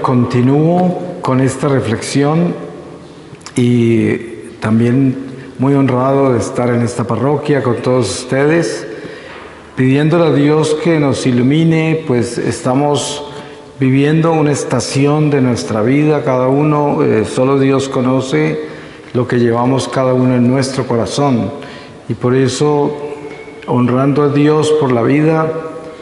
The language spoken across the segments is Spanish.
continúo con esta reflexión y también muy honrado de estar en esta parroquia con todos ustedes, pidiéndole a Dios que nos ilumine, pues estamos viviendo una estación de nuestra vida, cada uno, solo Dios conoce lo que llevamos cada uno en nuestro corazón, y por eso, honrando a Dios por la vida,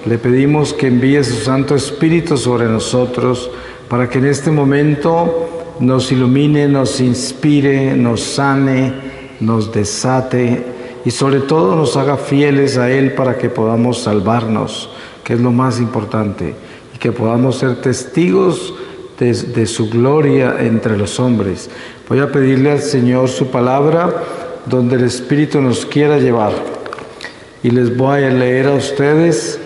le pedimos que envíe su Santo Espíritu sobre nosotros, para que en este momento nos ilumine, nos inspire, nos sane, nos desate y sobre todo nos haga fieles a Él para que podamos salvarnos, que es lo más importante, y que podamos ser testigos de su gloria entre los hombres. Voy a pedirle al Señor su palabra donde el Espíritu nos quiera llevar. Y les voy a leer a ustedes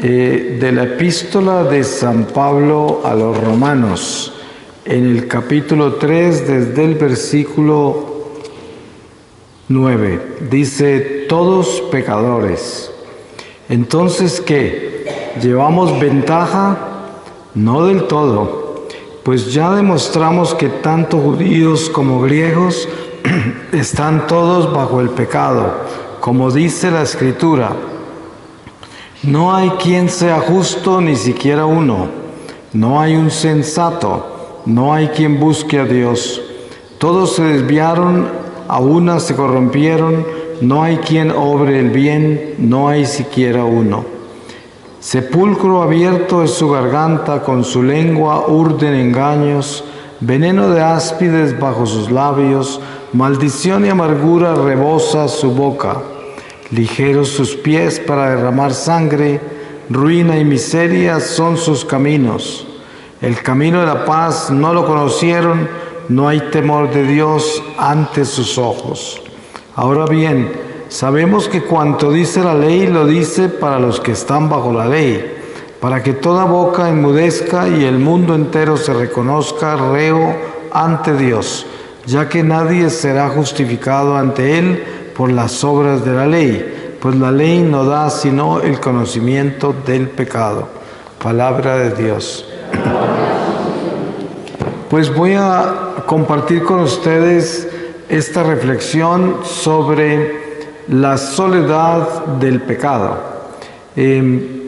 de la epístola de San Pablo a los Romanos, en el capítulo 3, desde el versículo 9. Dice: todos pecadores. Entonces, ¿qué? ¿Llevamos ventaja? No del todo, pues ya demostramos que tanto judíos como griegos están todos bajo el pecado, como dice la Escritura: no hay quien sea justo, ni siquiera uno. No hay un sensato, no hay quien busque a Dios. Todos se desviaron, a una se corrompieron, no hay quien obre el bien, no hay siquiera uno. Sepulcro abierto es su garganta, con su lengua urden engaños, veneno de áspides bajo sus labios, maldición y amargura rebosa su boca. Ligeros sus pies para derramar sangre, ruina y miseria son sus caminos. El camino de la paz no lo conocieron, no hay temor de Dios ante sus ojos. Ahora bien, sabemos que cuanto dice la ley lo dice para los que están bajo la ley, para que toda boca enmudezca y el mundo entero se reconozca reo ante Dios, ya que nadie será justificado ante Él por las obras de la ley, pues la ley no da sino el conocimiento del pecado. Palabra de Dios. Pues voy a compartir con ustedes esta reflexión sobre la soledad del pecado.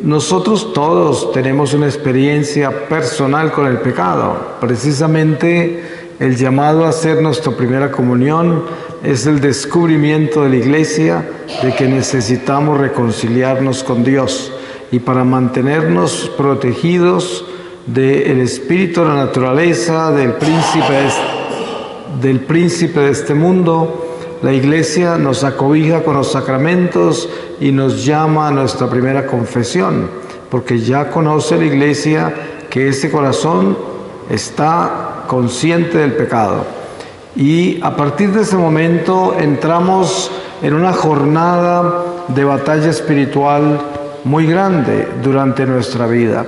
Nosotros todos tenemos una experiencia personal con el pecado. Precisamente el llamado a hacer nuestra primera comunión es el descubrimiento de la Iglesia de que necesitamos reconciliarnos con Dios, y para mantenernos protegidos del espíritu de la naturaleza, del príncipe de este mundo, la Iglesia nos acobija con los sacramentos y nos llama a nuestra primera confesión, porque ya conoce la Iglesia que ese corazón está consciente del pecado. Y a partir de ese momento entramos en una jornada de batalla espiritual muy grande durante nuestra vida.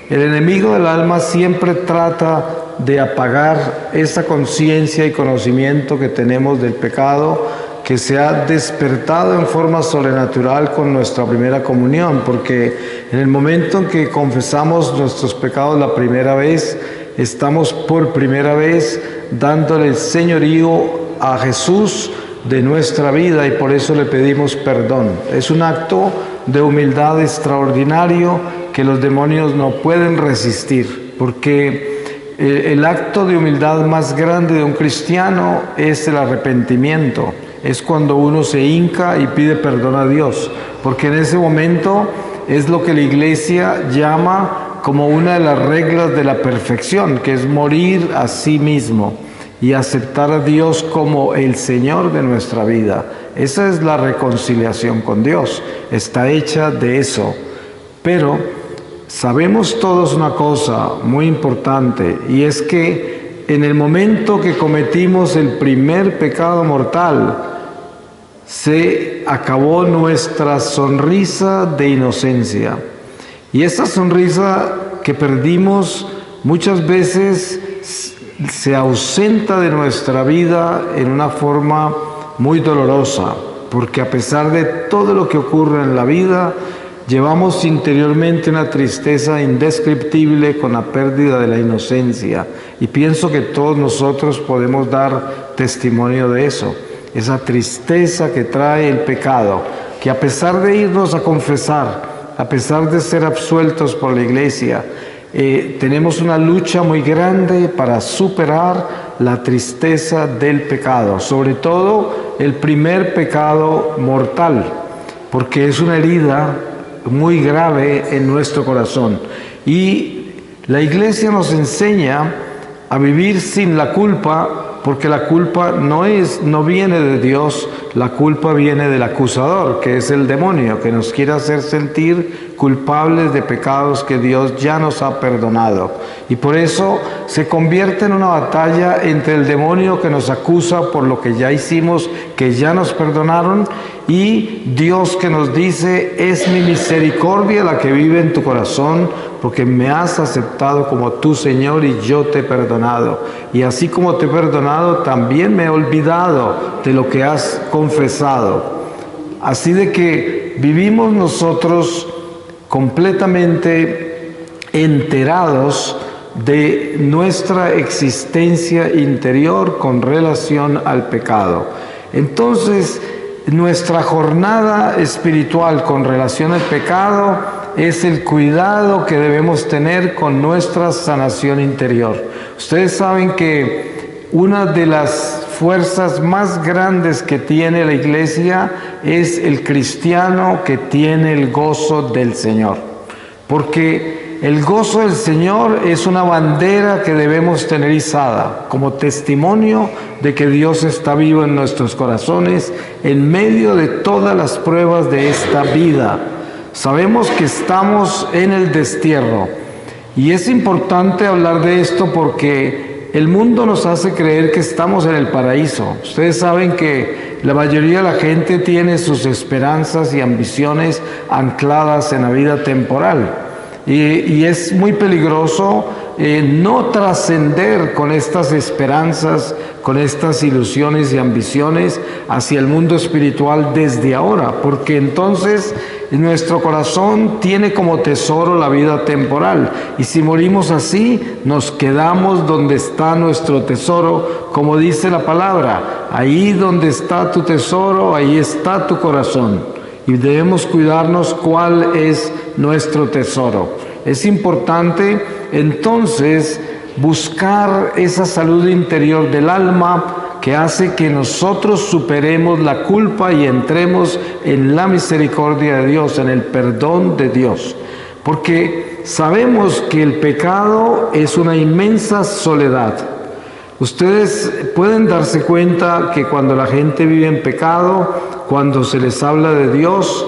El enemigo del alma siempre trata de apagar esa conciencia y conocimiento que tenemos del pecado, que se ha despertado en forma sobrenatural con nuestra primera comunión, porque en el momento en que confesamos nuestros pecados la primera vez, estamos por primera vez dándole el señorío a Jesús de nuestra vida, y por eso le pedimos perdón. Es un acto de humildad extraordinario que los demonios no pueden resistir, porque el acto de humildad más grande de un cristiano es el arrepentimiento. Es cuando uno se hinca y pide perdón a Dios, porque en ese momento es lo que la Iglesia llama como una de las reglas de la perfección, que es morir a sí mismo y aceptar a Dios como el Señor de nuestra vida. Esa es la reconciliación con Dios, está hecha de eso. Pero sabemos todos una cosa muy importante, y es que en el momento que cometimos el primer pecado mortal, se acabó nuestra sonrisa de inocencia. Y esa sonrisa que perdimos muchas veces se ausenta de nuestra vida en una forma muy dolorosa, porque a pesar de todo lo que ocurre en la vida, llevamos interiormente una tristeza indescriptible con la pérdida de la inocencia. Y pienso que todos nosotros podemos dar testimonio de eso. Esa tristeza que trae el pecado, que a pesar de irnos a confesar, a pesar de ser absueltos por la iglesia, tenemos una lucha muy grande para superar la tristeza del pecado, sobre todo el primer pecado mortal, porque es una herida muy grave en nuestro corazón. Y la iglesia nos enseña a vivir sin la culpa, porque la culpa no viene de Dios, la culpa viene del acusador, que es el demonio, que nos quiere hacer sentir culpables de pecados que Dios ya nos ha perdonado. Y por eso se convierte en una batalla entre el demonio que nos acusa por lo que ya hicimos, que ya nos perdonaron, y Dios que nos dice: es mi misericordia la que vive en tu corazón, porque me has aceptado como tu Señor y yo te he perdonado. Y así como te he perdonado, también me he olvidado de lo que has confesado. Así de que vivimos nosotros completamente enterados de nuestra existencia interior con relación al pecado. Entonces, nuestra jornada espiritual con relación al pecado es el cuidado que debemos tener con nuestra sanación interior. Ustedes saben que una de las fuerzas más grandes que tiene la iglesia es el cristiano que tiene el gozo del Señor. Porque el gozo del Señor es una bandera que debemos tener izada como testimonio de que Dios está vivo en nuestros corazones en medio de todas las pruebas de esta vida. Sabemos que estamos en el destierro y es importante hablar de esto porque el mundo nos hace creer que estamos en el paraíso. Ustedes saben que la mayoría de la gente tiene sus esperanzas y ambiciones ancladas en la vida temporal. Y es muy peligroso no trascender con estas esperanzas, con estas ilusiones y ambiciones hacia el mundo espiritual desde ahora, porque entonces nuestro corazón tiene como tesoro la vida temporal, y si morimos así, nos quedamos donde está nuestro tesoro, como dice la palabra: ahí donde está tu tesoro, ahí está tu corazón. Y debemos cuidarnos cuál es nuestro tesoro. Es importante entonces buscar esa salud interior del alma que hace que nosotros superemos la culpa y entremos en la misericordia de Dios, en el perdón de Dios. Porque sabemos que el pecado es una inmensa soledad. Ustedes pueden darse cuenta que cuando la gente vive en pecado, cuando se les habla de Dios,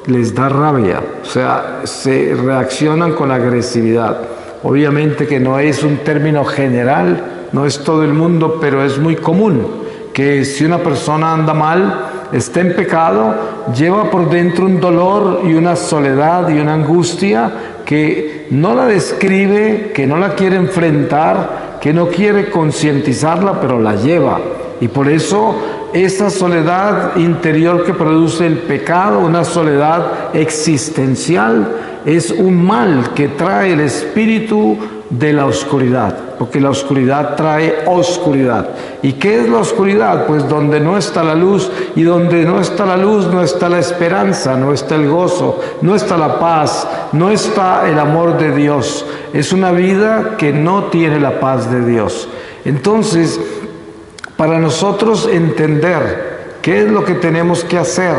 les da rabia, o sea, se reaccionan con agresividad. Obviamente que no es un término general, no es todo el mundo, pero es muy común que si una persona anda mal, está en pecado, lleva por dentro un dolor y una soledad y una angustia que no la describe, que no la quiere enfrentar, que no quiere concientizarla, pero la lleva. Y por eso esa soledad interior que produce el pecado, una soledad existencial, es un mal que trae el espíritu de la oscuridad, porque la oscuridad trae oscuridad. ¿Y qué es la oscuridad? Pues donde no está la luz, y donde no está la luz no está la esperanza, no está el gozo, no está la paz, no está el amor de Dios. Es una vida que no tiene la paz de Dios. Entonces, para nosotros entender qué es lo que tenemos que hacer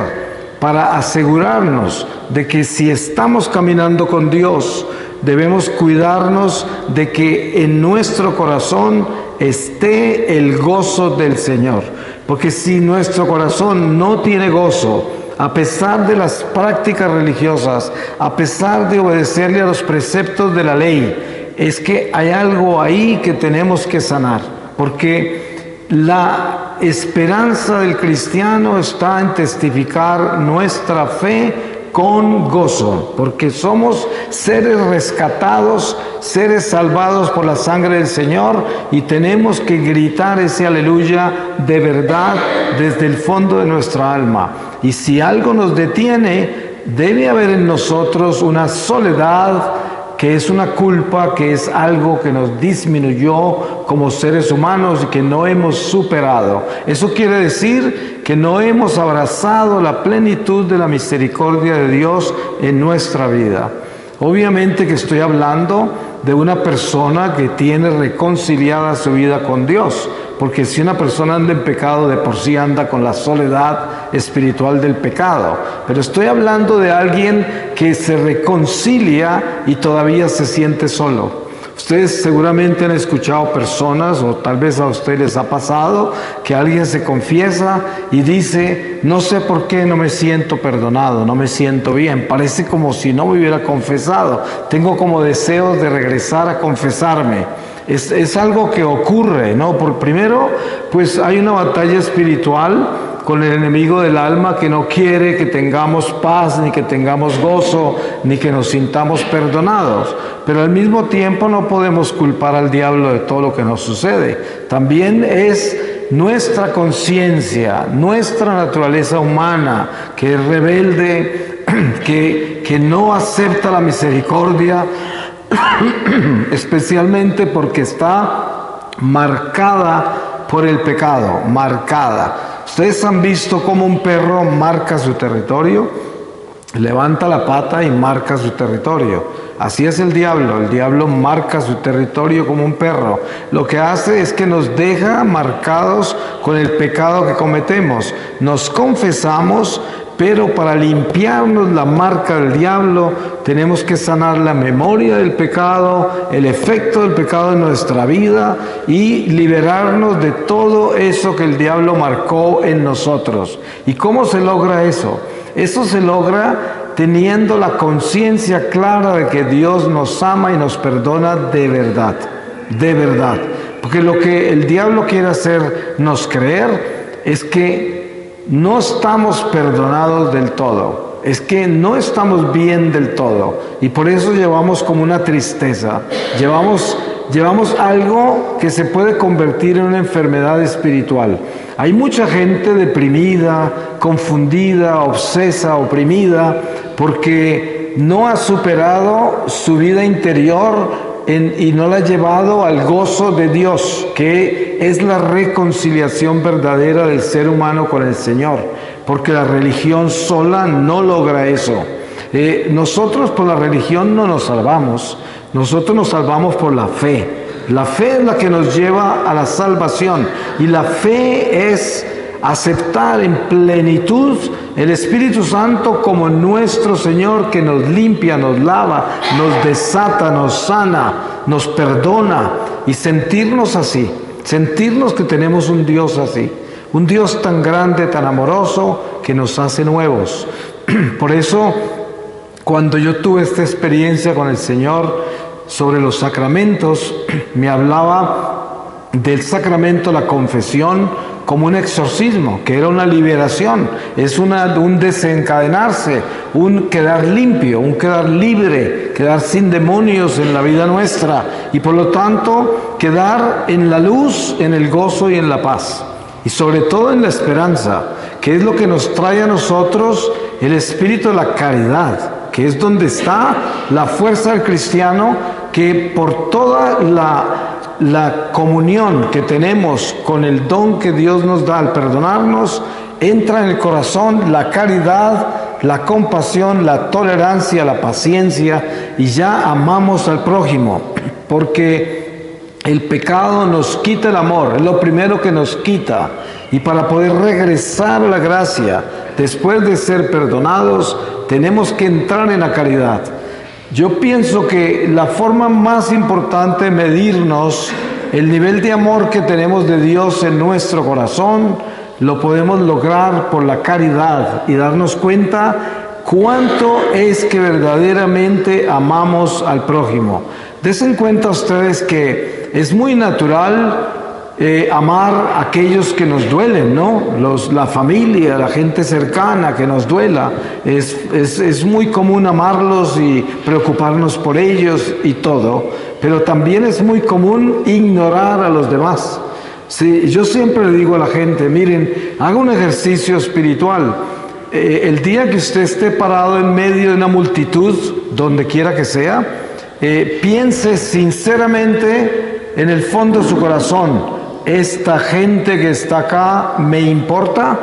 para asegurarnos de que si estamos caminando con Dios, debemos cuidarnos de que en nuestro corazón esté el gozo del Señor. Porque si nuestro corazón no tiene gozo, a pesar de las prácticas religiosas, a pesar de obedecerle a los preceptos de la ley, es que hay algo ahí que tenemos que sanar. Porque la esperanza del cristiano está en testificar nuestra fe con gozo, porque somos seres rescatados, seres salvados por la sangre del Señor, y tenemos que gritar ese aleluya de verdad desde el fondo de nuestra alma. Y si algo nos detiene, debe haber en nosotros una soledad que es una culpa, que es algo que nos disminuyó como seres humanos y que no hemos superado. Eso quiere decir que no hemos abrazado la plenitud de la misericordia de Dios en nuestra vida. Obviamente que estoy hablando de una persona que tiene reconciliada su vida con Dios, porque si una persona anda en pecado, de por sí anda con la soledad espiritual del pecado. Pero estoy hablando de alguien que se reconcilia y todavía se siente solo. Ustedes seguramente han escuchado personas, o tal vez a ustedes les ha pasado, que alguien se confiesa y dice: no sé por qué no me siento perdonado, no me siento bien, parece como si no me hubiera confesado, tengo como deseos de regresar a confesarme. Es algo que ocurre, ¿no? Primero, pues hay una batalla espiritual con el enemigo del alma que no quiere que tengamos paz, ni que tengamos gozo, ni que nos sintamos perdonados. Pero al mismo tiempo no podemos culpar al diablo de todo lo que nos sucede. También es nuestra conciencia, nuestra naturaleza humana, que es rebelde, que no acepta la misericordia, especialmente porque está marcada por el pecado, marcada. Ustedes han visto cómo un perro marca su territorio, levanta la pata y marca su territorio. Así es el diablo marca su territorio como un perro. Lo que hace es que nos deja marcados con el pecado que cometemos. Nos confesamos, pero para limpiarnos la marca del diablo tenemos que sanar la memoria del pecado, el efecto del pecado en nuestra vida y liberarnos de todo eso que el diablo marcó en nosotros. ¿Y cómo se logra eso? Eso se logra teniendo la conciencia clara de que Dios nos ama y nos perdona de verdad, de verdad. Porque lo que el diablo quiere hacernos creer es que no estamos perdonados del todo, es que no estamos bien del todo, y por eso llevamos como una tristeza, llevamos algo que se puede convertir en una enfermedad espiritual. Hay mucha gente deprimida, confundida, obsesa, oprimida, porque no ha superado su vida interior y no la ha llevado al gozo de Dios, que es la reconciliación verdadera del ser humano con el Señor, porque la religión sola no logra eso. Nosotros por la religión no nos salvamos, nosotros nos salvamos por la fe. La fe es la que nos lleva a la salvación, y la fe es aceptar en plenitud el Espíritu Santo como nuestro Señor, que nos limpia, nos lava, nos desata, nos sana, nos perdona, y sentirnos así, sentirnos que tenemos un Dios así, un Dios tan grande, tan amoroso, que nos hace nuevos. Por eso, cuando yo tuve esta experiencia con el Señor sobre los sacramentos, me hablaba del sacramento, la confesión, como un exorcismo, que era una liberación, es un desencadenarse, un quedar limpio, un quedar libre, quedar sin demonios en la vida nuestra, y por lo tanto quedar en la luz, en el gozo y en la paz, y sobre todo en la esperanza, que es lo que nos trae a nosotros el espíritu de la caridad, que es donde está la fuerza del cristiano, que por toda la comunión que tenemos con el don que Dios nos da al perdonarnos, entra en el corazón la caridad, la compasión, la tolerancia, la paciencia, y ya amamos al prójimo, porque el pecado nos quita el amor, es lo primero que nos quita, y para poder regresar a la gracia, después de ser perdonados, tenemos que entrar en la caridad. Yo pienso que la forma más importante de medirnos el nivel de amor que tenemos de Dios en nuestro corazón, lo podemos lograr por la caridad y darnos cuenta cuánto es que verdaderamente amamos al prójimo. Desen cuenta ustedes que es muy natural amar a aquellos que nos duelen, ¿no? La familia, la gente cercana que nos duela. Es muy común amarlos y preocuparnos por ellos y todo, pero también es muy común ignorar a los demás. Sí, yo siempre le digo a la gente: miren, haga un ejercicio espiritual. el día que usted esté parado en medio de una multitud, donde quiera que sea, piense sinceramente en el fondo de su corazón: ¿esta gente que está acá me importa?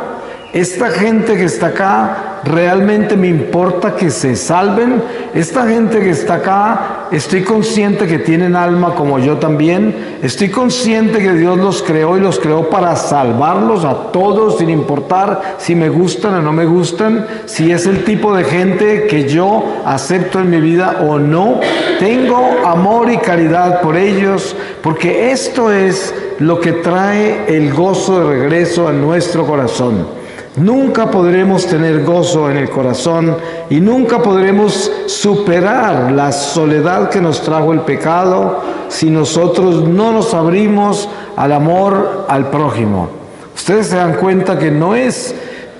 ¿Esta gente que está acá realmente me importa que se salven? ¿Esta gente que está acá, estoy consciente que tienen alma como yo también? ¿Estoy consciente que Dios los creó y los creó para salvarlos a todos, sin importar si me gustan o no me gustan? Si es el tipo de gente que yo acepto en mi vida o no. Tengo amor y caridad por ellos, porque esto es lo que trae el gozo de regreso a nuestro corazón. Nunca podremos tener gozo en el corazón y nunca podremos superar la soledad que nos trajo el pecado si nosotros no nos abrimos al amor al prójimo. Ustedes se dan cuenta que no es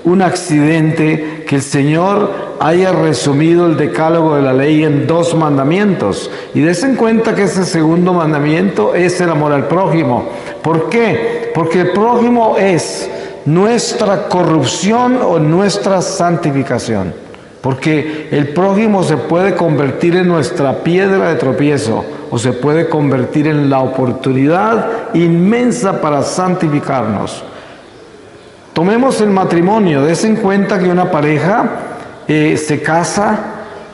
un accidente que el Señor haya resumido el decálogo de la ley en 2 mandamientos. Y desen cuenta que ese segundo mandamiento es el amor al prójimo. ¿Por qué? Porque el prójimo es nuestra corrupción o nuestra santificación, porque el prójimo se puede convertir en nuestra piedra de tropiezo o se puede convertir en la oportunidad inmensa para santificarnos. Tomemos el matrimonio. Desen cuenta que una pareja se casa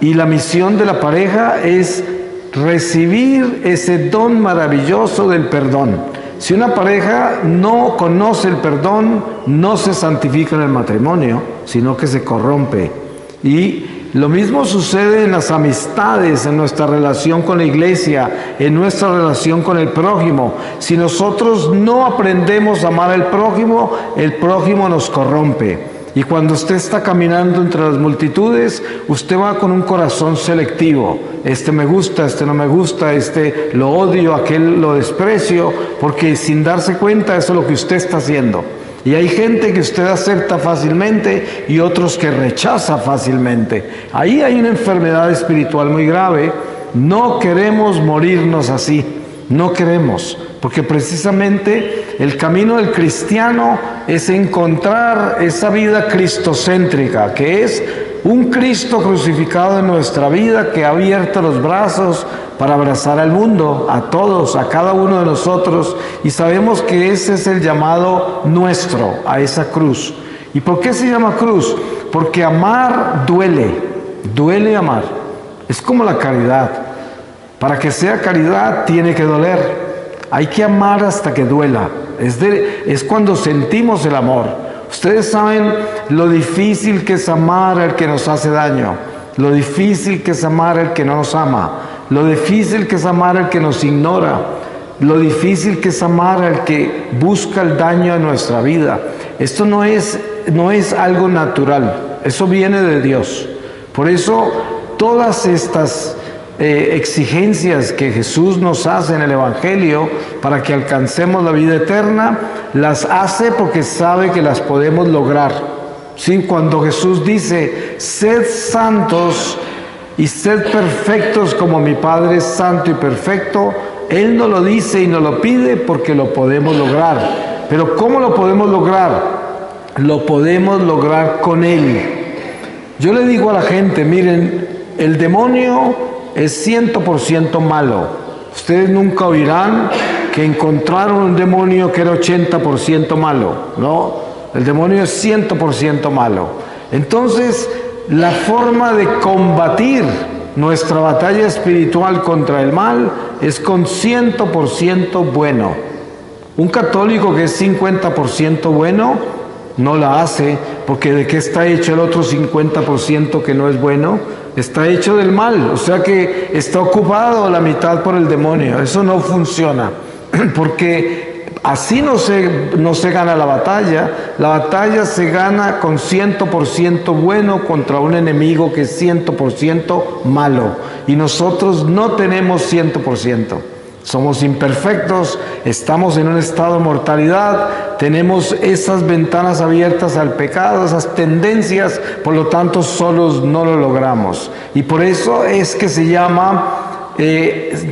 y la misión de la pareja es recibir ese don maravilloso del perdón. Si una pareja no conoce el perdón, no se santifica en el matrimonio, sino que se corrompe. Y lo mismo sucede en las amistades, en nuestra relación con la iglesia, en nuestra relación con el prójimo. Si nosotros no aprendemos a amar al prójimo, el prójimo nos corrompe. Y cuando usted está caminando entre las multitudes, usted va con un corazón selectivo. Este me gusta, este no me gusta, este lo odio, aquel lo desprecio, porque sin darse cuenta eso es lo que usted está haciendo. Y hay gente que usted acepta fácilmente y otros que rechaza fácilmente. Ahí hay una enfermedad espiritual muy grave. No queremos morirnos así. No queremos, porque precisamente el camino del cristiano es encontrar esa vida cristocéntrica, que es un Cristo crucificado en nuestra vida, que ha abierto los brazos para abrazar al mundo, a todos, a cada uno de nosotros, y sabemos que ese es el llamado nuestro, a esa cruz. ¿Y por qué se llama cruz? Porque amar duele amar. Es como la caridad. Para que sea caridad tiene que doler. Hay que amar hasta que duela. Es cuando sentimos el amor. Ustedes saben lo difícil que es amar al que nos hace daño. Lo difícil que es amar al que no nos ama. Lo difícil que es amar al que nos ignora. Lo difícil que es amar al que busca el daño en nuestra vida. Esto no es algo natural. Eso viene de Dios. Por eso todas estas exigencias que Jesús nos hace en el Evangelio para que alcancemos la vida eterna, las hace porque sabe que las podemos lograr. ¿Sí? Cuando Jesús dice, sed santos y sed perfectos como mi Padre es santo y perfecto, Él nos lo dice y nos lo pide porque lo podemos lograr. Pero ¿cómo lo podemos lograr? Lo podemos lograr con Él. Yo le digo a la gente, miren, el demonio es 100% malo. Ustedes nunca oirán que encontraron un demonio que era 80% malo, ¿no? El demonio es 100% malo. Entonces, la forma de combatir nuestra batalla espiritual contra el mal es con 100% bueno. Un católico que es 50% bueno no la hace, porque ¿de qué está hecho el otro 50% que no es bueno? Está hecho del mal, o sea que está ocupado la mitad por el demonio. Eso no funciona, porque así no se gana la batalla. La batalla se gana con 100% bueno contra un enemigo que es 100% malo, y nosotros no tenemos 100%. Somos imperfectos, estamos en un estado de mortalidad, tenemos esas ventanas abiertas al pecado, esas tendencias, por lo tanto solos no lo logramos. Y por eso es que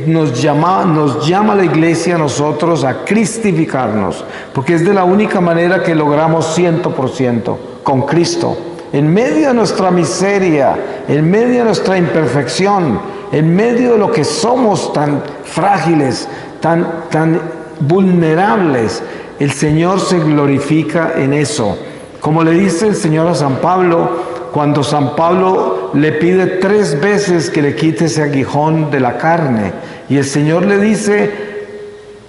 nos llama la iglesia a nosotros a cristificarnos, porque es de la única manera que logramos 100% con Cristo. en medio de nuestra miseria, en medio de nuestra imperfección, en medio de lo que somos tan frágiles, tan vulnerables, el Señor se glorifica en eso. Como le dice el Señor a San Pablo, cuando San Pablo le pide 3 veces que le quite ese aguijón de la carne, y el Señor le dice: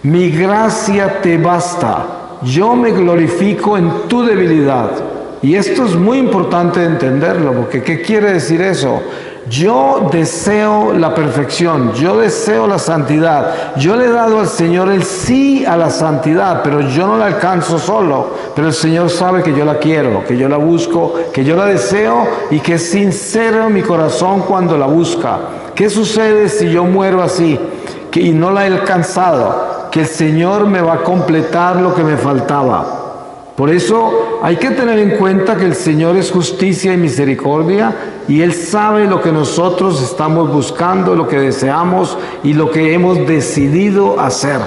mi gracia te basta, yo me glorifico en tu debilidad. Y esto es muy importante de entenderlo, porque ¿qué quiere decir eso? Yo deseo la perfección, yo deseo la santidad. Yo le he dado al Señor el sí a la santidad, pero yo no la alcanzo solo. Pero el Señor sabe que yo la quiero, que yo la busco, que yo la deseo y que es sincero mi corazón cuando la busca. ¿Qué sucede si yo muero así y no la he alcanzado? Que el Señor me va a completar lo que me faltaba. Por eso hay que tener en cuenta que el Señor es justicia y misericordia, y Él sabe lo que nosotros estamos buscando, lo que deseamos y lo que hemos decidido hacer.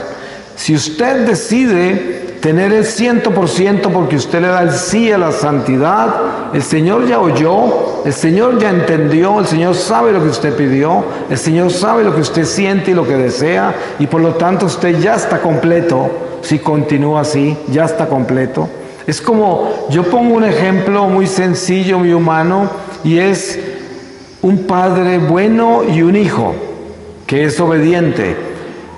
Si usted decide tener el 100% porque usted le da el sí a la santidad, el Señor ya oyó, el Señor ya entendió, el Señor sabe lo que usted pidió, el Señor sabe lo que usted siente y lo que desea, y por lo tanto usted ya está completo. Si continúa así, ya está completo. Es como, yo pongo un ejemplo muy sencillo, muy humano, y es un padre bueno y un hijo que es obediente.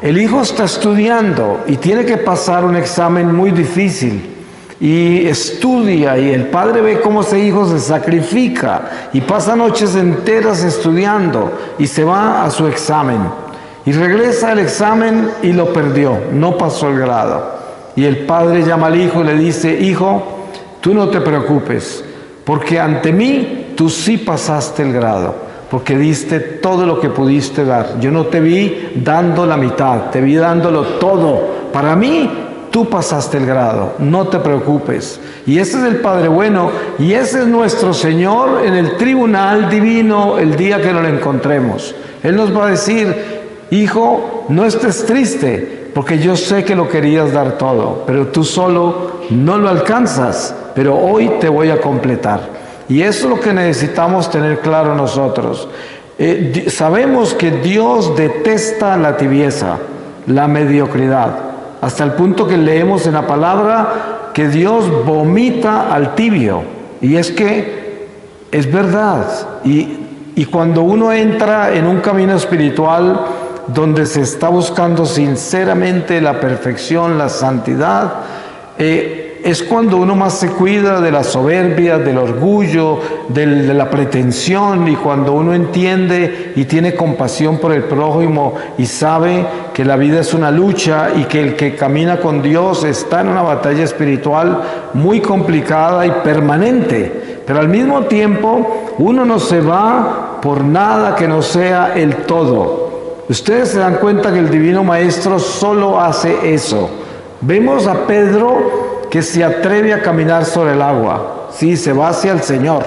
El hijo está estudiando y tiene que pasar un examen muy difícil, y estudia, y el padre ve cómo ese hijo se sacrifica y pasa noches enteras estudiando y se va a su examen. Y regresa al examen y lo perdió, no pasó el grado. Y el padre llama al hijo y le dice: hijo, tú no te preocupes, porque ante mí tú sí pasaste el grado, porque diste todo lo que pudiste dar. Yo no te vi dando la mitad, te vi dándolo todo. Para mí, tú pasaste el grado, no te preocupes. Y ese es el Padre bueno, y ese es nuestro Señor en el tribunal divino el día que nos lo encontremos. Él nos va a decir: hijo, no estés triste, porque yo sé que lo querías dar todo, pero tú solo no lo alcanzas, pero hoy te voy a completar. Y eso es lo que necesitamos tener claro nosotros. Sabemos que Dios detesta la tibieza, la mediocridad, hasta el punto que leemos en la palabra que Dios vomita al tibio. Y es que es verdad. Y cuando uno entra en un camino espiritual donde se está buscando sinceramente la perfección, la santidad, es cuando uno más se cuida de la soberbia, del orgullo, de la pretensión, y cuando uno entiende y tiene compasión por el prójimo y sabe que la vida es una lucha y que el que camina con Dios está en una batalla espiritual muy complicada y permanente, pero al mismo tiempo uno no se va por nada que no sea el todo. Ustedes se dan cuenta que el Divino Maestro solo hace eso. Vemos a Pedro que se atreve a caminar sobre el agua. Sí, se va hacia el Señor,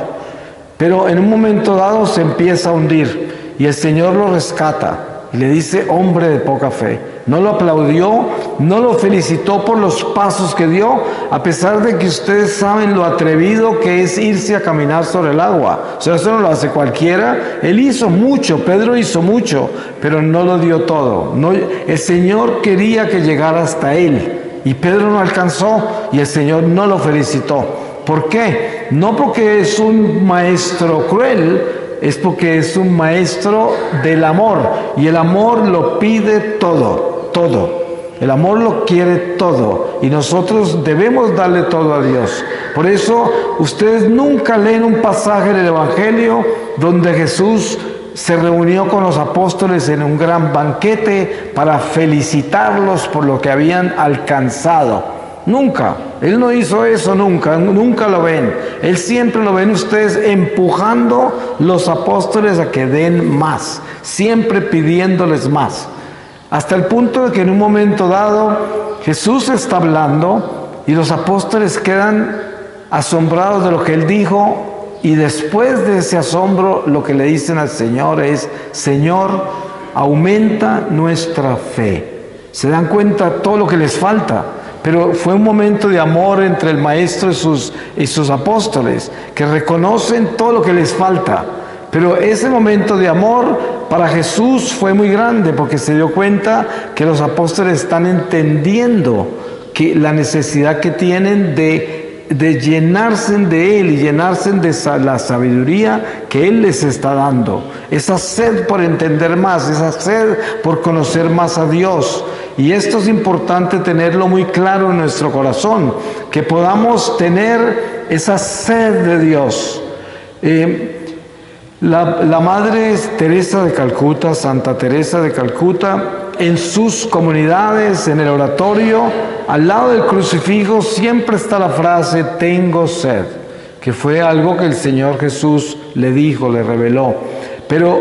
pero en un momento dado se empieza a hundir y el Señor lo rescata y le dice: hombre de poca fe. No lo aplaudió, no lo felicitó por los pasos que dio, a pesar de que ustedes saben lo atrevido que es irse a caminar sobre el agua. O sea, eso no lo hace cualquiera. Él hizo mucho, Pedro hizo mucho, pero no lo dio todo. No, el Señor quería que llegara hasta él, y Pedro no alcanzó, y el Señor no lo felicitó. ¿Por qué? No porque es un maestro cruel, es porque es un maestro del amor, y el amor lo pide todo, todo. El amor lo quiere todo, y nosotros debemos darle todo a Dios. Por eso ustedes nunca leen un pasaje del Evangelio donde Jesús se reunió con los apóstoles en un gran banquete para felicitarlos por lo que habían alcanzado. Nunca. Él no hizo eso nunca, nunca lo ven. Él siempre lo ven ustedes empujando los apóstoles a que den más, siempre pidiéndoles más. Hasta el punto de que en un momento dado Jesús está hablando y los apóstoles quedan asombrados de lo que Él dijo, y después de ese asombro lo que le dicen al Señor es: Señor, aumenta nuestra fe. ¿Se dan cuenta todo lo que les falta? pero fue un momento de amor entre el Maestro y sus apóstoles, que reconocen todo lo que les falta. Pero ese momento de amor para Jesús fue muy grande, porque se dio cuenta que los apóstoles están entendiendo que la necesidad que tienen de llenarse de Él y llenarse de la sabiduría que Él les está dando. Esa sed por entender más, esa sed por conocer más a Dios. Y esto es importante tenerlo muy claro en nuestro corazón, que podamos tener esa sed de Dios. La Madre Teresa de Calcuta, Santa Teresa de Calcuta, en sus comunidades, en el oratorio, al lado del crucifijo, siempre está la frase, tengo sed, que fue algo que el Señor Jesús le dijo, le reveló. Pero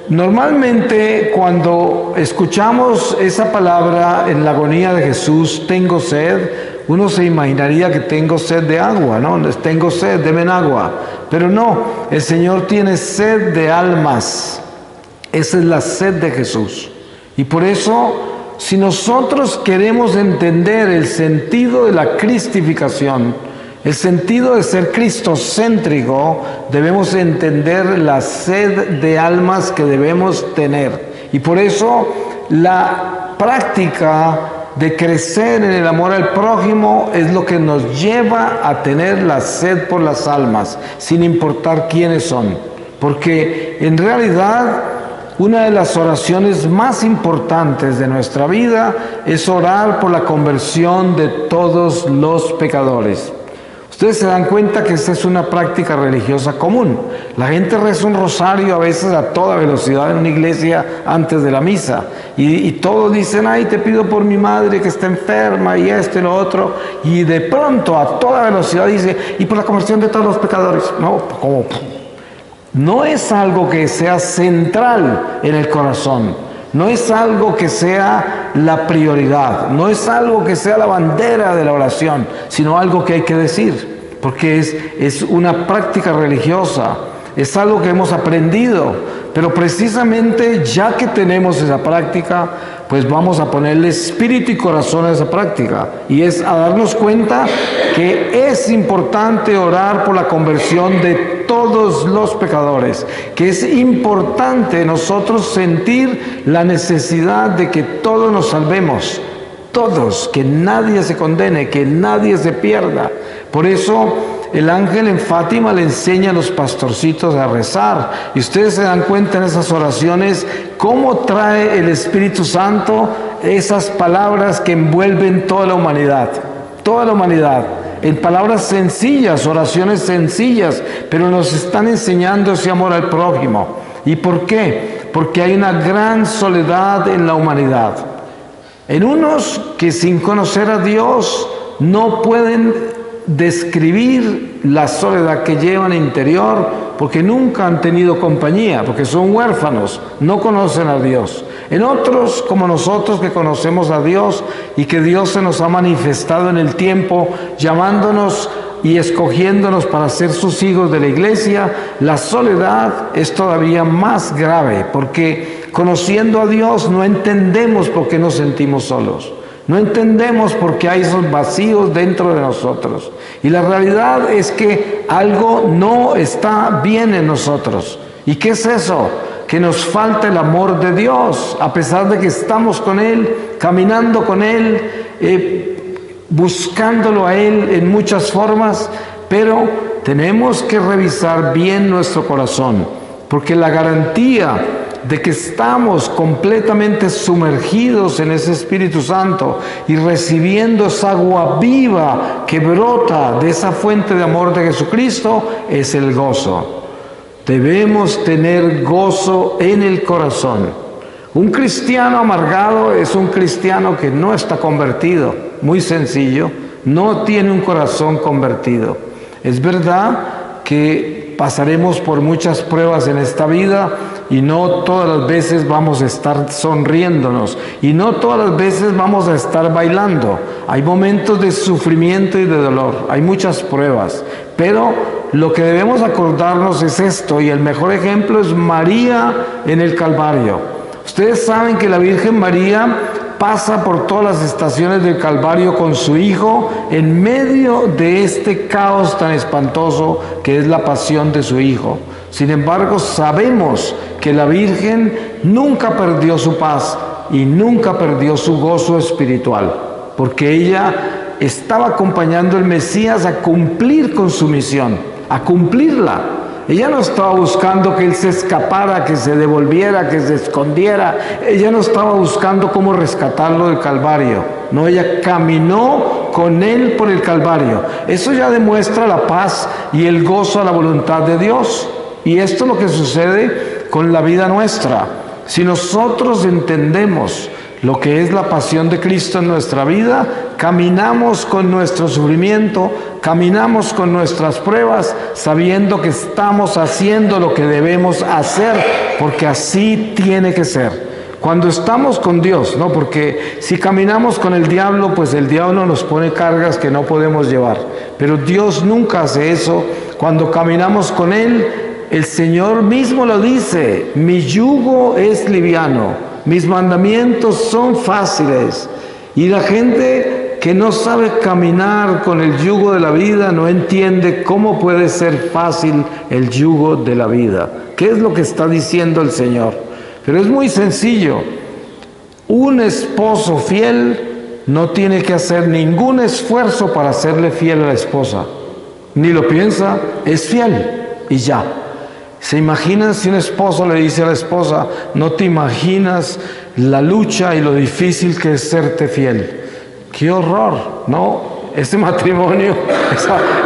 normalmente cuando escuchamos esa palabra en la agonía de Jesús, tengo sed, uno se imaginaría que tengo sed de agua, ¿no? Tengo sed, denme agua. Pero no, el Señor tiene sed de almas. Esa es la sed de Jesús. Y por eso, si nosotros queremos entender el sentido de la cristificación, el sentido de ser cristocéntrico, debemos entender la sed de almas que debemos tener. Y por eso, la práctica de crecer en el amor al prójimo es lo que nos lleva a tener la sed por las almas, sin importar quiénes son. Porque en realidad una de las oraciones más importantes de nuestra vida es orar por la conversión de todos los pecadores. Ustedes se dan cuenta que esta es una práctica religiosa común. La gente reza un rosario a veces a toda velocidad en una iglesia antes de la misa. Y todos dicen, ay, te pido por mi madre que está enferma y esto y lo otro. Y de pronto a toda velocidad dice, y por la conversión de todos los pecadores. No, como no es algo que sea central en el corazón. No es algo que sea la prioridad, no es algo que sea la bandera de la oración, sino algo que hay que decir, porque es una práctica religiosa, es algo que hemos aprendido, pero precisamente ya que tenemos esa práctica, pues vamos a ponerle espíritu y corazón a esa práctica, y es a darnos cuenta que es importante orar por la conversión de todos los pecadores, que es importante nosotros sentir la necesidad de que todos nos salvemos, todos, que nadie se condene, que nadie se pierda. Por eso el ángel en Fátima le enseña a los pastorcitos a rezar, y ustedes se dan cuenta en esas oraciones cómo trae el Espíritu Santo esas palabras que envuelven toda la humanidad, en palabras sencillas, oraciones sencillas, pero nos están enseñando ese amor al prójimo. ¿Y por qué? Porque hay una gran soledad en la humanidad. En unos que sin conocer a Dios no pueden describir la soledad que llevan interior, porque nunca han tenido compañía, porque son huérfanos, no conocen a Dios. En otros, como nosotros que conocemos a Dios y que Dios se nos ha manifestado en el tiempo, llamándonos y escogiéndonos para ser sus hijos de la iglesia, la soledad es todavía más grave, porque conociendo a Dios no entendemos por qué nos sentimos solos. No entendemos por qué hay esos vacíos dentro de nosotros. Y la realidad es que algo no está bien en nosotros. ¿Y qué es eso? Que nos falta el amor de Dios, a pesar de que estamos con Él, caminando con Él, buscándolo a Él en muchas formas, pero tenemos que revisar bien nuestro corazón, porque la garantía de que estamos completamente sumergidos en ese Espíritu Santo y recibiendo esa agua viva que brota de esa fuente de amor de Jesucristo es el gozo. Debemos tener gozo en el corazón. Un cristiano amargado es un cristiano que no está convertido, muy sencillo, no tiene un corazón convertido. Es verdad que pasaremos por muchas pruebas en esta vida y no todas las veces vamos a estar sonriéndonos y no todas las veces vamos a estar bailando. Hay momentos de sufrimiento y de dolor, hay muchas pruebas, pero lo que debemos acordarnos es esto, y el mejor ejemplo es María en el Calvario. Ustedes saben que la Virgen María pasa por todas las estaciones del Calvario con su Hijo en medio de este caos tan espantoso que es la pasión de su Hijo. Sin embargo, sabemos que la Virgen nunca perdió su paz y nunca perdió su gozo espiritual, porque ella estaba acompañando al Mesías a cumplir con su misión, a cumplirla. Ella no estaba buscando que Él se escapara, que se devolviera, que se escondiera. Ella no estaba buscando cómo rescatarlo del Calvario. No, ella caminó con Él por el Calvario. Eso ya demuestra la paz y el gozo a la voluntad de Dios. Y esto es lo que sucede con la vida nuestra. Si nosotros entendemos lo que es la pasión de Cristo en nuestra vida, caminamos con nuestro sufrimiento, caminamos con nuestras pruebas, sabiendo que estamos haciendo lo que debemos hacer, porque así tiene que ser. Cuando estamos con Dios, ¿no? Porque si caminamos con el diablo, pues el diablo nos pone cargas que no podemos llevar. Pero Dios nunca hace eso. Cuando caminamos con Él, el Señor mismo lo dice: mi yugo es liviano, mis mandamientos son fáciles. Y la gente que no sabe caminar con el yugo de la vida no entiende cómo puede ser fácil el yugo de la vida. ¿Qué es lo que está diciendo el Señor? Pero es muy sencillo. Un esposo fiel no tiene que hacer ningún esfuerzo para serle fiel a la esposa. Ni lo piensa, es fiel y ya. ¿Se imaginan si un esposo le dice a la esposa: no te imaginas la lucha y lo difícil que es serte fiel? ¡Qué horror! ¿No? Ese matrimonio,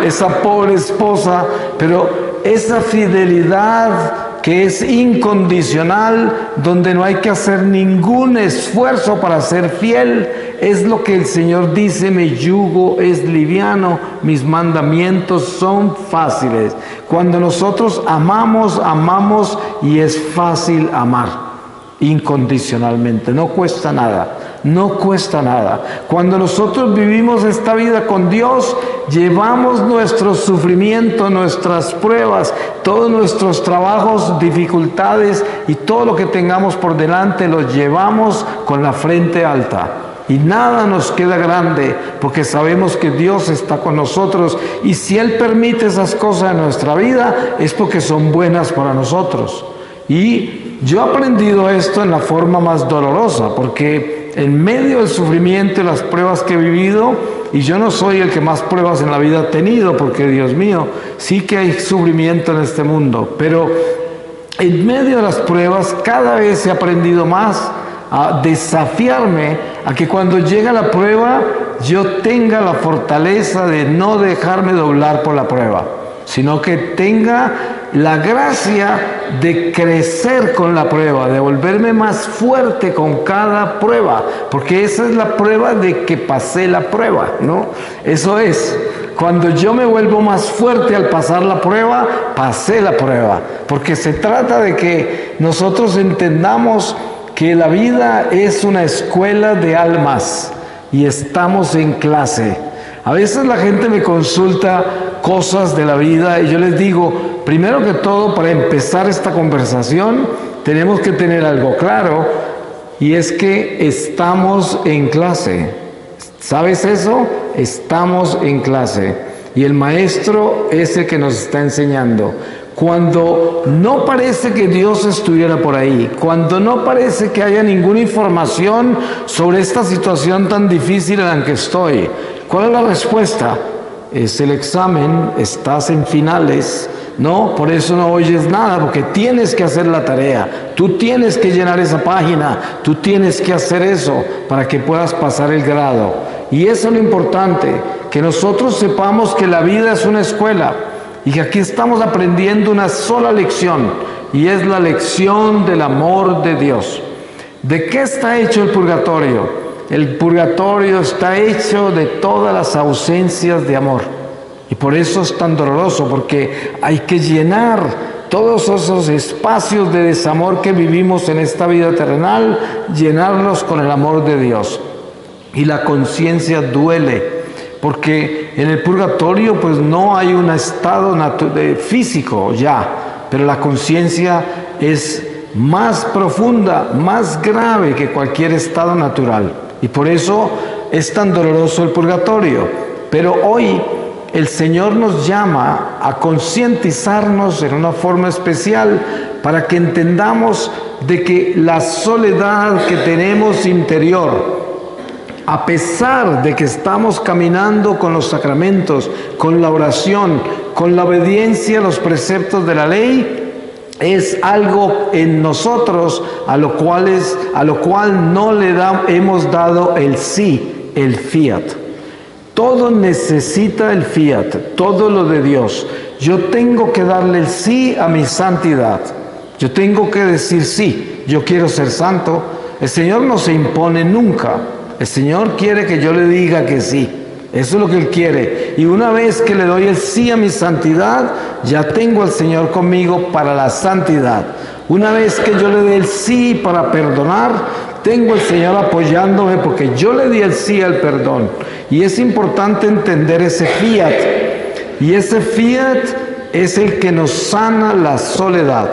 esa pobre esposa, pero esa fidelidad que es incondicional, donde no hay que hacer ningún esfuerzo para ser fiel, es lo que el Señor dice: mi yugo es liviano, mis mandamientos son fáciles. Cuando nosotros amamos, amamos y es fácil amar incondicionalmente, no cuesta nada. No cuesta nada. Cuando nosotros vivimos esta vida con Dios, llevamos nuestro sufrimiento, nuestras pruebas, todos nuestros trabajos, dificultades y todo lo que tengamos por delante, los llevamos con la frente alta. Y nada nos queda grande, porque sabemos que Dios está con nosotros, y si Él permite esas cosas en nuestra vida, es porque son buenas para nosotros. Y yo he aprendido esto en la forma más dolorosa, porque en medio del sufrimiento y las pruebas que he vivido, y yo no soy el que más pruebas en la vida ha tenido, porque Dios mío, sí que hay sufrimiento en este mundo, pero en medio de las pruebas cada vez he aprendido más a desafiarme a que cuando llega la prueba yo tenga la fortaleza de no dejarme doblar por la prueba, sino que tenga la gracia de crecer con la prueba, de volverme más fuerte con cada prueba, porque esa es la prueba de que pasé la prueba, ¿no? Eso es, cuando yo me vuelvo más fuerte al pasar la prueba, pasé la prueba, porque se trata de que nosotros entendamos que la vida es una escuela de almas y estamos en clase. A veces la gente me consulta cosas de la vida y yo les digo, primero que todo, para empezar esta conversación, tenemos que tener algo claro, y es que estamos en clase. ¿Sabes eso? Estamos en clase. Y el maestro es el que nos está enseñando. Cuando no parece que Dios estuviera por ahí, cuando no parece que haya ninguna información sobre esta situación tan difícil en la que estoy, ¿cuál es la respuesta? Es el examen, estás en finales, ¿no? Por eso no oyes nada, porque tienes que hacer la tarea, tú tienes que llenar esa página, tú tienes que hacer eso para que puedas pasar el grado. Y eso es lo importante, que nosotros sepamos que la vida es una escuela y que aquí estamos aprendiendo una sola lección, y es la lección del amor de Dios. ¿De qué está hecho el purgatorio? El purgatorio está hecho de todas las ausencias de amor. Y por eso es tan doloroso, porque hay que llenar todos esos espacios de desamor que vivimos en esta vida terrenal, llenarlos con el amor de Dios. Y la conciencia duele, porque en el purgatorio pues no hay un estado físico ya, pero la conciencia es más profunda, más grave que cualquier estado natural. y por eso es tan doloroso el purgatorio. Pero hoy el Señor nos llama a concientizarnos en una forma especial para que entendamos de que la soledad que tenemos interior, a pesar de que estamos caminando con los sacramentos, con la oración, con la obediencia a los preceptos de la ley, es algo en nosotros a lo cual no le hemos dado el sí, el fiat. Todo necesita el fiat, todo lo de Dios. Yo tengo que darle el sí a mi santidad. Yo tengo que decir sí, yo quiero ser santo. El Señor no se impone nunca. El Señor quiere que yo le diga que sí. Eso es lo que Él quiere. Y una vez que le doy el sí a mi santidad, ya tengo al Señor conmigo para la santidad. Una vez que yo le dé el sí para perdonar, tengo al Señor apoyándome porque yo le di el sí al perdón. Y es importante entender ese fiat. Y ese fiat es el que nos sana la soledad.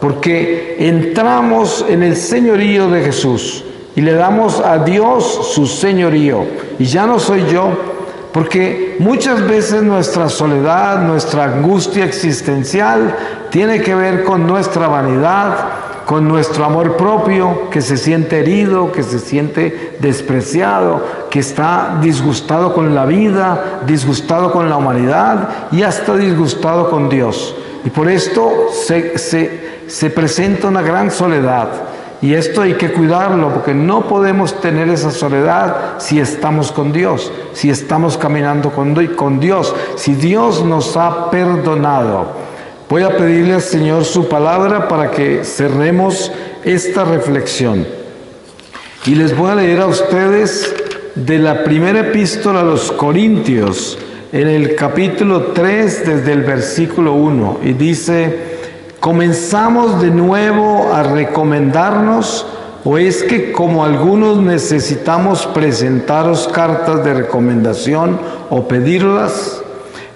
Porque entramos en el señorío de Jesús y le damos a Dios su señorío. Y ya no soy yo, porque muchas veces nuestra soledad, nuestra angustia existencial tiene que ver con nuestra vanidad, con nuestro amor propio, que se siente herido, que se siente despreciado, que está disgustado con la vida, disgustado con la humanidad y hasta disgustado con Dios. Y por esto se presenta una gran soledad. Y esto hay que cuidarlo, porque no podemos tener esa soledad si estamos con Dios, si estamos caminando con Dios, si Dios nos ha perdonado. Voy a pedirle al Señor su palabra para que cerremos esta reflexión. Y les voy a leer a ustedes de la primera epístola a los Corintios, en el capítulo 3, desde el versículo 1, y dice: ¿comenzamos de nuevo a recomendarnos, o es que como algunos necesitamos presentaros cartas de recomendación o pedirlas?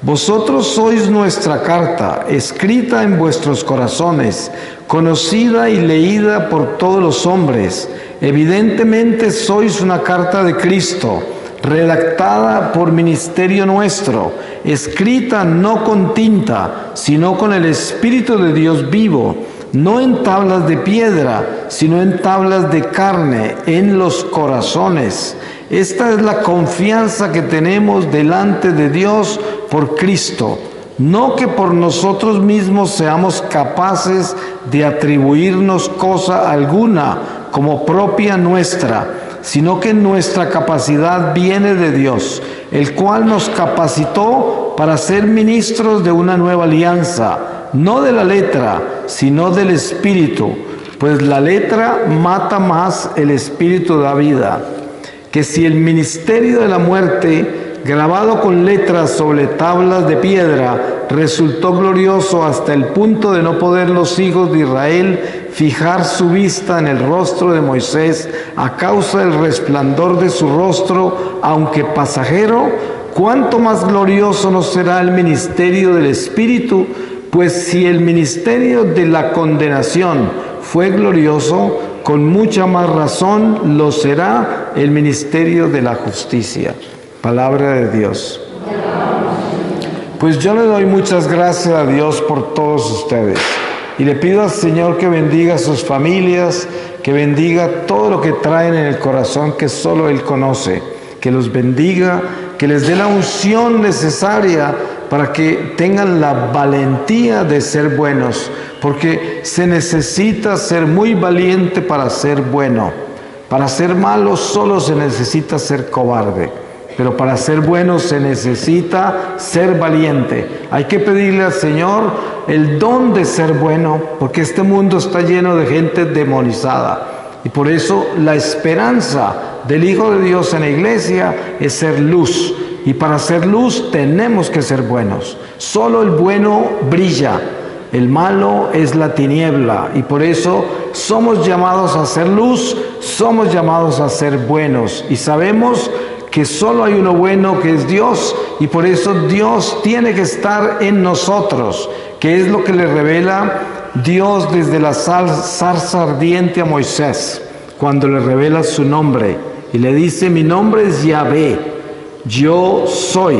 Vosotros sois nuestra carta, escrita en vuestros corazones, conocida y leída por todos los hombres. Evidentemente sois una carta de Cristo, redactada por ministerio nuestro, escrita no con tinta, sino con el Espíritu de Dios vivo, no en tablas de piedra, sino en tablas de carne, en los corazones. Esta es la confianza que tenemos delante de Dios por Cristo. No que por nosotros mismos seamos capaces de atribuirnos cosa alguna como propia nuestra, sino que nuestra capacidad viene de Dios, el cual nos capacitó para ser ministros de una nueva alianza, no de la letra, sino del Espíritu, pues la letra mata más, el Espíritu da vida. Que si el ministerio de la muerte, grabado con letras sobre tablas de piedra, resultó glorioso hasta el punto de no poder los hijos de Israel fijar su vista en el rostro de Moisés a causa del resplandor de su rostro, aunque pasajero, ¿cuánto más glorioso no será el ministerio del Espíritu? Pues si el ministerio de la condenación fue glorioso, con mucha más razón lo será el ministerio de la justicia. Palabra de Dios. Pues yo le doy muchas gracias a Dios por todos ustedes y le pido al Señor que bendiga a sus familias, que bendiga todo lo que traen en el corazón que solo Él conoce, que los bendiga, que les dé la unción necesaria para que tengan la valentía de ser buenos, porque se necesita ser muy valiente para ser bueno. Para ser malo solo se necesita ser cobarde, pero para ser bueno se necesita ser valiente. Hay que pedirle al Señor el don de ser bueno, porque este mundo está lleno de gente demonizada. Y por eso la esperanza del Hijo de Dios en la iglesia es ser luz. Y para ser luz tenemos que ser buenos. Solo el bueno brilla. El malo es la tiniebla. Y por eso somos llamados a ser luz, somos llamados a ser buenos. Y sabemos que solo hay uno bueno, que es Dios. Y por eso Dios tiene que estar en nosotros, que es lo que le revela Dios desde la zarza ardiente a Moisés, cuando le revela su nombre. y le dice: mi nombre es Yahvé, yo soy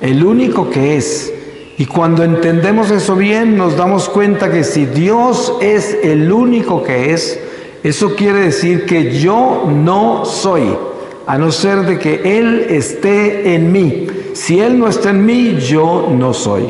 el único que es. Y cuando entendemos eso bien, nos damos cuenta que si Dios es el único que es, eso quiere decir que yo no soy, a no ser de que Él esté en mí. Si Él no está en mí, yo no soy.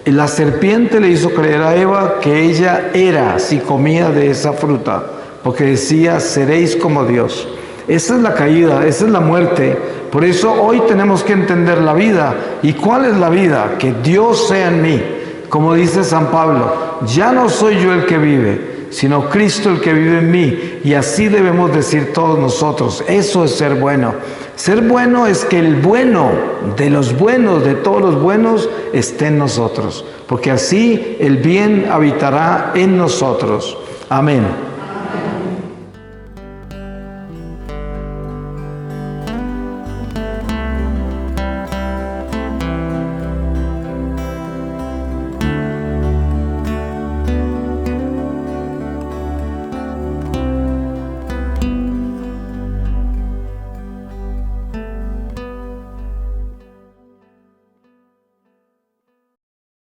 La serpiente le hizo creer a Eva que ella era si comía de esa fruta, porque decía: seréis como Dios. Esa es la caída, esa es la muerte. Por eso hoy tenemos que entender la vida. ¿Y cuál es la vida? Que Dios sea en mí. Como dice San Pablo: ya no soy yo el que vive, sino Cristo el que vive en mí. Y así debemos decir todos nosotros. Eso es ser bueno. Ser bueno es que el bueno de los buenos, de todos los buenos, esté en nosotros. Porque así el bien habitará en nosotros. Amén.